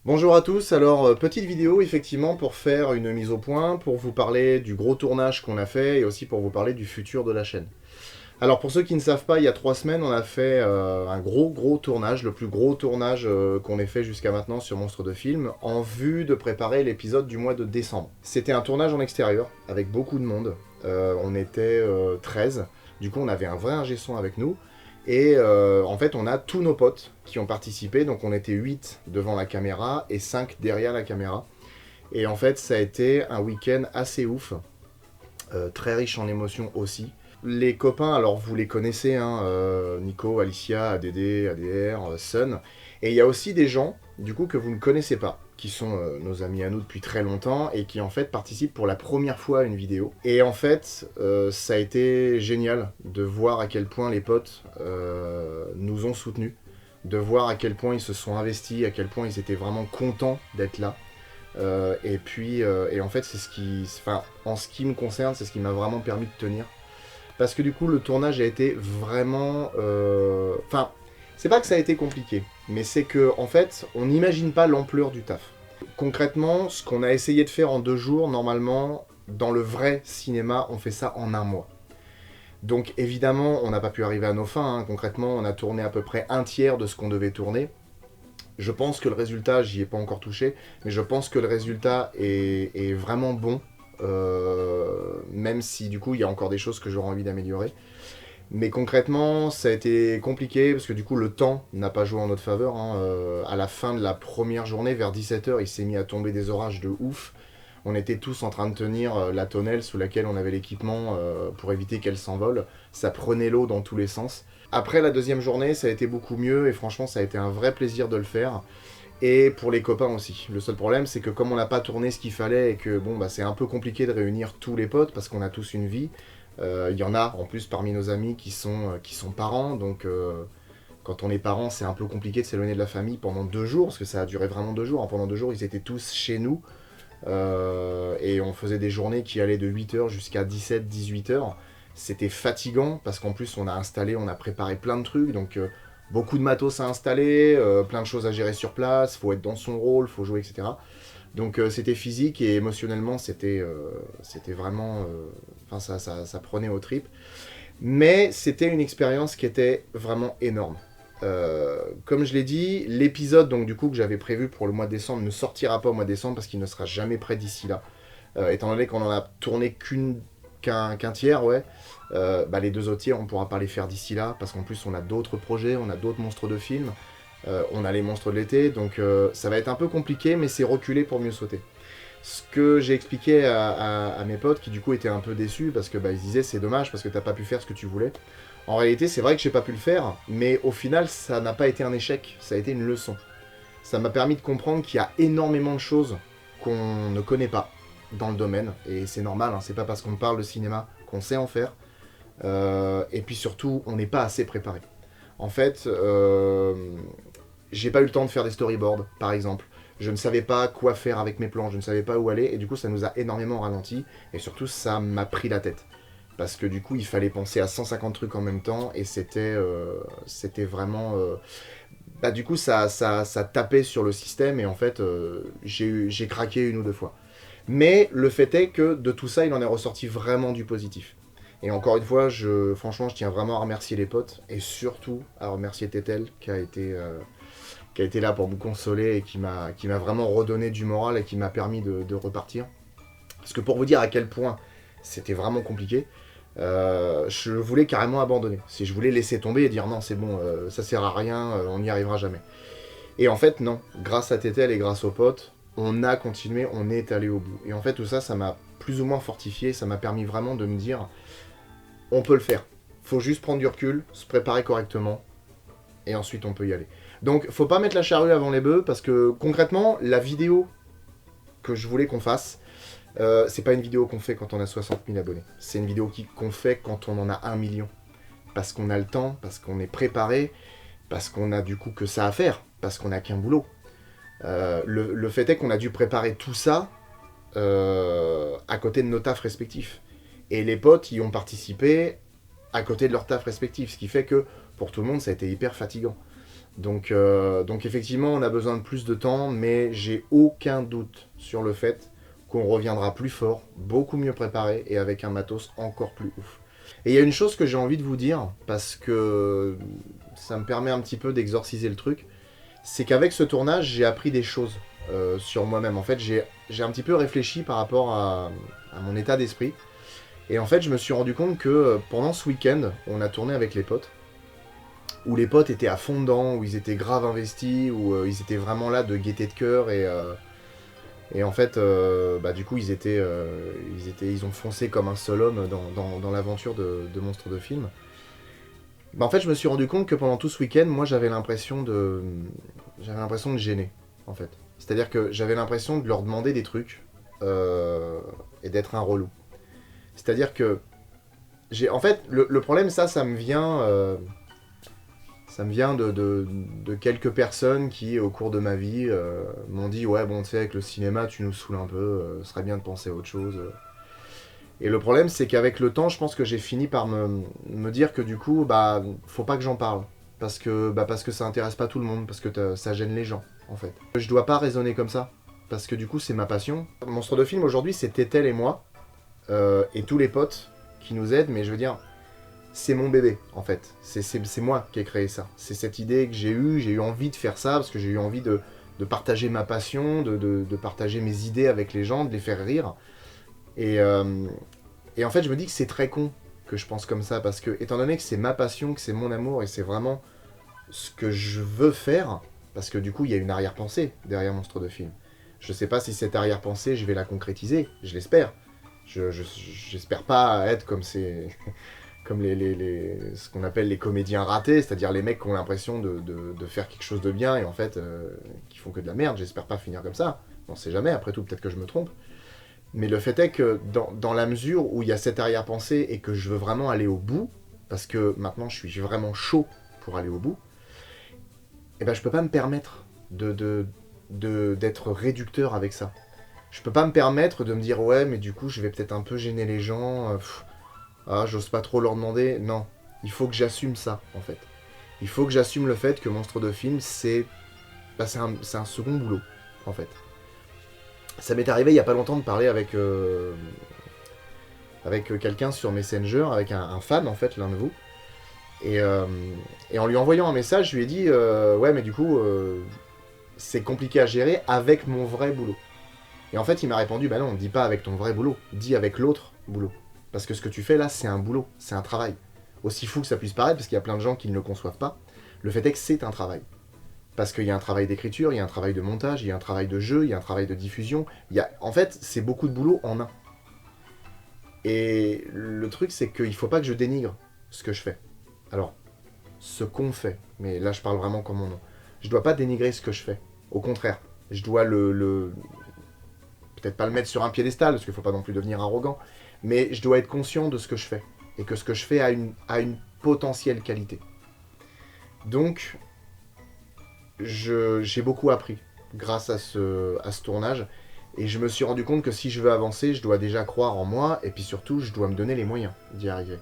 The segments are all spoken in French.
Bonjour à tous, alors petite vidéo effectivement pour faire une mise au point, pour vous parler du gros tournage qu'on a fait et aussi pour vous parler du futur de la chaîne. Alors pour ceux qui ne savent pas, il y a 3 semaines on a fait un gros tournage, le plus gros tournage qu'on ait fait jusqu'à maintenant sur Monstres de Film, en vue de préparer l'épisode du mois de décembre. C'était un tournage en extérieur, avec beaucoup de monde, on était 13, du coup on avait un vrai ingé son avec nous, et en fait, on a tous nos potes qui ont participé. Donc, on était 8 devant la caméra et 5 derrière la caméra. Et en fait, ça a été un week-end assez ouf, très riche en émotions aussi. Les copains, alors vous les connaissez, hein, Nico, Alicia, ADD, ADR, Sun. Et il y a aussi des gens, du coup, que vous ne connaissez pas, qui sont nos amis à nous depuis très longtemps et qui en fait participent pour la première fois à une vidéo. Et en fait, ça a été génial de voir à quel point les potes nous ont soutenus, de voir à quel point ils se sont investis, à quel point ils étaient vraiment contents d'être là. Et en fait, c'est ce qui, enfin, en ce qui me concerne, c'est ce qui m'a vraiment permis de tenir. Parce que du coup, le tournage a été vraiment... Enfin, c'est pas que ça a été compliqué, mais c'est que, en fait, on n'imagine pas l'ampleur du taf. Concrètement, ce qu'on a essayé de faire en 2 jours, normalement, dans le vrai cinéma, on fait ça en un mois. Donc évidemment, on n'a pas pu arriver à nos fins, hein. Concrètement, on a tourné à peu près un tiers de ce qu'on devait tourner. Je pense que le résultat, j'y ai pas encore touché, mais je pense que le résultat est vraiment bon. Même si du coup il y a encore des choses que j'aurais envie d'améliorer. Mais concrètement, ça a été compliqué parce que du coup le temps n'a pas joué en notre faveur, hein. À la fin de la première journée, vers 17 h, il s'est mis à tomber des orages de ouf. On était tous en train de tenir la tonnelle sous laquelle on avait l'équipement pour éviter qu'elle s'envole. Ça prenait l'eau dans tous les sens. Après la deuxième journée, ça a été beaucoup mieux et franchement, ça a été un vrai plaisir de le faire. Et pour les copains aussi. Le seul problème, c'est que comme on n'a pas tourné ce qu'il fallait et que bon, bah, c'est un peu compliqué de réunir tous les potes parce qu'on a tous une vie. Il y en a en plus parmi nos amis qui sont parents, donc quand on est parent, c'est un peu compliqué de s'éloigner de la famille pendant 2 jours, parce que ça a duré vraiment 2 jours. Hein. Pendant 2 jours, ils étaient tous chez nous, et on faisait des journées qui allaient de 8 h jusqu'à 17, 18 h. C'était fatigant, parce qu'en plus, on a installé, on a préparé plein de trucs, donc beaucoup de matos à installer, plein de choses à gérer sur place, faut être dans son rôle, faut jouer, etc. Donc c'était physique et émotionnellement, c'était vraiment... Enfin, ça prenait aux tripes. Mais c'était une expérience qui était vraiment énorme. Comme je l'ai dit, l'épisode donc du coup que j'avais prévu pour le mois de décembre ne sortira pas au mois de décembre parce qu'il ne sera jamais prêt d'ici là. Étant donné qu'on en a tourné qu'un tiers, ouais, bah, les 2 autres tiers, on pourra pas les faire d'ici là parce qu'en plus on a d'autres projets, on a d'autres monstres de films, on a les monstres de l'été, donc ça va être un peu compliqué, mais c'est reculer pour mieux sauter. Ce que j'ai expliqué à mes potes qui du coup étaient un peu déçus parce que bah, ils disaient c'est dommage parce que t'as pas pu faire ce que tu voulais. En réalité, c'est vrai que j'ai pas pu le faire, mais au final, ça n'a pas été un échec, ça a été une leçon. Ça m'a permis de comprendre qu'il y a énormément de choses qu'on ne connaît pas dans le domaine, et c'est normal, hein, c'est pas parce qu'on parle de cinéma qu'on sait en faire, et puis surtout, on n'est pas assez préparé. En fait, j'ai pas eu le temps de faire des storyboards, par exemple. Je ne savais pas quoi faire avec mes plans, je ne savais pas où aller, et du coup, ça nous a énormément ralenti, et surtout, ça m'a pris la tête. Parce que du coup, il fallait penser à 150 trucs en même temps, et c'était vraiment... Bah, du coup, ça tapait sur le système, et en fait, j'ai craqué 1 ou 2 fois. Mais le fait est que de tout ça, il en est ressorti vraiment du positif. Et encore une fois, franchement, je tiens vraiment à remercier les potes, et surtout à remercier Tetel, qui a été là pour me consoler et qui m'a vraiment redonné du moral et qui m'a permis de repartir. Parce que pour vous dire à quel point c'était vraiment compliqué, je voulais carrément abandonner. Si je voulais laisser tomber et dire non, c'est bon, ça sert à rien, on n'y arrivera jamais. Et en fait, non. Grâce à Tetel et grâce aux potes, on a continué, on est allé au bout. Et en fait, tout ça, ça m'a plus ou moins fortifié, ça m'a permis vraiment de me dire on peut le faire. Faut juste prendre du recul, se préparer correctement, et ensuite on peut y aller. Donc, faut pas mettre la charrue avant les bœufs, parce que concrètement, la vidéo que je voulais qu'on fasse, c'est pas une vidéo qu'on fait quand on a 60 000 abonnés. C'est une vidéo qu'on fait quand on en a 1 million. Parce qu'on a le temps, parce qu'on est préparé, parce qu'on a du coup que ça à faire, parce qu'on a qu'un boulot. Le fait est qu'on a dû préparer tout ça à côté de nos tafs respectifs. Et les potes y ont participé à côté de leurs tafs respectifs. Ce qui fait que pour tout le monde, ça a été hyper fatigant. Donc effectivement, on a besoin de plus de temps, mais j'ai aucun doute sur le fait qu'on reviendra plus fort, beaucoup mieux préparé et avec un matos encore plus ouf. Et il y a une chose que j'ai envie de vous dire, parce que ça me permet un petit peu d'exorciser le truc, c'est qu'avec ce tournage, j'ai appris des choses sur moi-même. En fait, j'ai un petit peu réfléchi par rapport à mon état d'esprit. Et en fait, je me suis rendu compte que pendant ce week-end, on a tourné avec les potes, où les potes étaient à fond dedans, où ils étaient grave investis, où ils étaient vraiment là de gaieté de cœur et en fait, du coup, ils ont foncé comme un seul homme dans l'aventure de Monstres de Film. En fait, je me suis rendu compte que pendant tout ce week-end, moi, j'avais l'impression de gêner, en fait. C'est-à-dire que j'avais l'impression de leur demander des trucs et d'être un relou. C'est-à-dire que en fait, le problème, ça me vient. Ça me vient de quelques personnes qui, au cours de ma vie, m'ont dit « Ouais, bon, tu sais, avec le cinéma, tu nous saoules un peu, ce serait bien de penser à autre chose. » Et le problème, c'est qu'avec le temps, je pense que j'ai fini par me dire que du coup, faut pas que j'en parle. Parce que ça intéresse pas tout le monde, parce que ça gêne les gens, en fait. Je dois pas raisonner comme ça, parce que du coup, c'est ma passion. Monstre de Film, aujourd'hui, c'est Tétel et moi, et tous les potes qui nous aident, mais je veux dire... C'est mon bébé, en fait. C'est moi qui ai créé ça. C'est cette idée que j'ai eu envie de faire ça, parce que j'ai eu envie de partager ma passion, de partager mes idées avec les gens, de les faire rire. Et en fait, je me dis que c'est très con que je pense comme ça, parce que, étant donné que c'est ma passion, que c'est mon amour, et c'est vraiment ce que je veux faire, parce que du coup, il y a une arrière-pensée derrière Monstre de Film. Je sais pas si cette arrière-pensée, je vais la concrétiser, je l'espère. J'espère pas être comme ces... comme ce qu'on appelle les comédiens ratés, c'est-à-dire les mecs qui ont l'impression de faire quelque chose de bien et en fait qui font que de la merde. J'espère pas finir comme ça. On sait jamais, après tout, peut-être que je me trompe. Mais le fait est que dans la mesure où il y a cette arrière-pensée et que je veux vraiment aller au bout, parce que maintenant je suis vraiment chaud pour aller au bout, et ben je peux pas me permettre d'être réducteur avec ça. Je peux pas me permettre de me dire ouais mais du coup je vais peut-être un peu gêner les gens, ah, j'ose pas trop leur demander. Non, il faut que j'assume ça, en fait. Il faut que j'assume le fait que Monstre de Film, c'est un second boulot, en fait. Ça m'est arrivé il y a pas longtemps de parler avec quelqu'un sur Messenger, avec un fan, en fait, l'un de vous. Et en lui envoyant un message, je lui ai dit ouais, mais du coup, c'est compliqué à gérer avec mon vrai boulot. Et en fait, il m'a répondu bah non, dis pas avec ton vrai boulot, dis avec l'autre boulot. Parce que ce que tu fais là, c'est un boulot, c'est un travail. Aussi fou que ça puisse paraître, parce qu'il y a plein de gens qui ne le conçoivent pas, le fait est que c'est un travail. Parce qu'il y a un travail d'écriture, il y a un travail de montage, il y a un travail de jeu, il y a un travail de diffusion. En fait, c'est beaucoup de boulot en un. Et le truc, c'est qu'il ne faut pas que je dénigre ce que je fais. Alors, ce qu'on fait, mais là je parle vraiment comme mon nom. Je ne dois pas dénigrer ce que je fais. Au contraire, je dois peut-être pas le mettre sur un piédestal, parce qu'il ne faut pas non plus devenir arrogant, mais je dois être conscient de ce que je fais, et que ce que je fais a une potentielle qualité. Donc, j'ai beaucoup appris grâce à ce tournage, et je me suis rendu compte que si je veux avancer, je dois déjà croire en moi, et puis surtout, je dois me donner les moyens d'y arriver.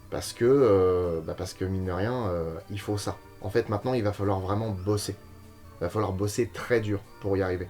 Parce que mine de rien, il faut ça. En fait, maintenant, il va falloir vraiment bosser. Il va falloir bosser très dur pour y arriver.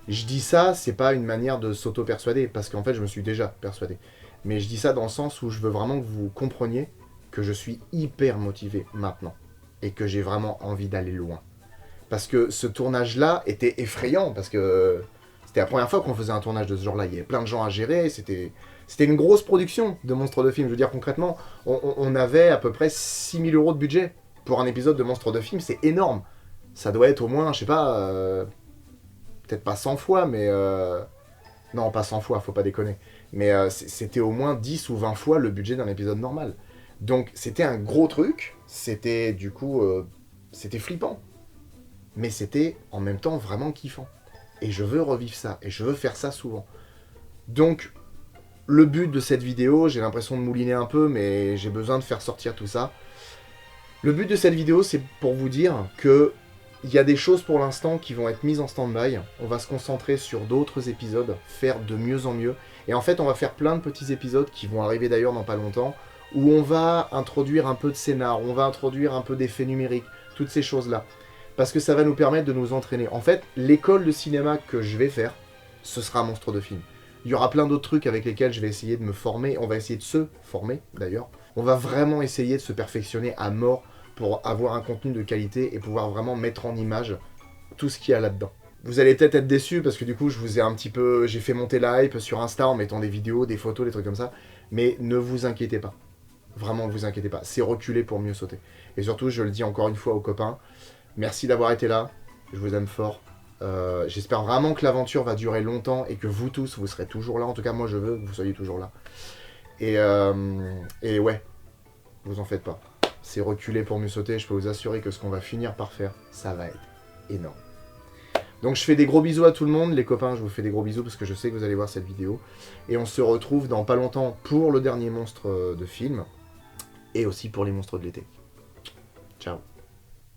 Je dis ça, c'est pas une manière de s'auto-persuader, parce qu'en fait, je me suis déjà persuadé. Mais je dis ça dans le sens où je veux vraiment que vous compreniez que je suis hyper motivé maintenant. Et que j'ai vraiment envie d'aller loin. Parce que ce tournage-là était effrayant, parce que c'était la première fois qu'on faisait un tournage de ce genre-là. Il y avait plein de gens à gérer, c'était une grosse production de Monstres de Film. Je veux dire, concrètement, on avait à peu près 6 000 € de budget pour un épisode de Monstres de Film, c'est énorme. Ça doit être au moins, je sais pas, peut-être pas 100 fois, mais... non, pas 100 fois, faut pas déconner. Mais c'était au moins 10 ou 20 fois le budget d'un épisode normal. Donc c'était un gros truc, c'était du coup... c'était flippant. Mais c'était en même temps vraiment kiffant. Et je veux revivre ça, et je veux faire ça souvent. Donc, le but de cette vidéo, j'ai l'impression de mouliner un peu, mais j'ai besoin de faire sortir tout ça. Le but de cette vidéo, c'est pour vous dire que il y a des choses pour l'instant qui vont être mises en stand-by. On va se concentrer sur d'autres épisodes, faire de mieux en mieux. Et en fait, on va faire plein de petits épisodes qui vont arriver d'ailleurs dans pas longtemps, où on va introduire un peu de scénar, on va introduire un peu d'effets numériques, toutes ces choses-là. parce que ça va nous permettre de nous entraîner. En fait, l'école de cinéma que je vais faire, ce sera Monstre de film. Il y aura plein d'autres trucs avec lesquels je vais essayer de me former. On va essayer de se former, d'ailleurs. On va vraiment essayer de se perfectionner à mort pour avoir un contenu de qualité et pouvoir vraiment mettre en image tout ce qu'il y a là-dedans. Vous allez peut-être être déçus parce que du coup, je vous ai un petit peu... J'ai fait monter la hype sur Insta en mettant des vidéos, des photos, des trucs comme ça. Mais ne vous inquiétez pas. Vraiment, ne vous inquiétez pas. C'est reculer pour mieux sauter. Et surtout, je le dis encore une fois aux copains, merci d'avoir été là. Je vous aime fort. J'espère vraiment que l'aventure va durer longtemps et que vous tous, vous serez toujours là. En tout cas, moi, je veux que vous soyez toujours là. Et ouais, vous en faites pas. C'est reculer pour mieux sauter. Je peux vous assurer que ce qu'on va finir par faire, ça va être énorme. Donc je fais des gros bisous à tout le monde. Les copains, je vous fais des gros bisous parce que je sais que vous allez voir cette vidéo. Et on se retrouve dans pas longtemps pour le dernier monstre de film. Et aussi pour les monstres de l'été. Ciao.